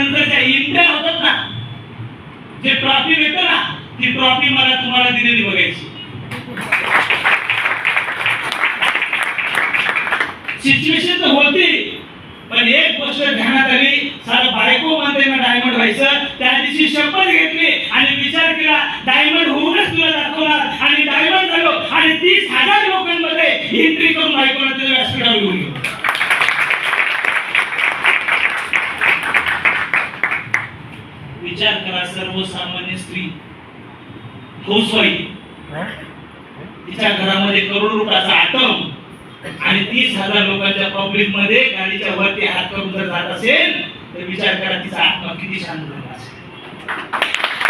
नंतर त्या इंट्या होतात ना, जे ट्रॉफी भेटतो ना, ती ट्रॉफी मला तुम्हाला दिलेली बघायची. सिच्युएशन तर होती, पण एक गोष्ट ध्यानात आली, सारा बायको म्हणते ना डायमंड व्हायचं. त्या दिवशी शपथ घेतली आणि विचार केला डायमंड होऊनच तुला दाखवणार, आणि डायमंड झालो आणि 30,000 लोकांमध्ये एंट्री करून बायकोला तिथे व्यासपीठावर घेऊन गेलो. विचार करा, सर्वसामान्य स्त्री हाऊसवाईफ, तिच्या घरामध्ये करोडो रुपयाचा आटम आणि 30,000 लोकांच्या पब्लिक मध्ये गाडीच्या वरती हात करून जर जात असेल तर विचार करा तिचा आत्मा किती शांत झाला असेल.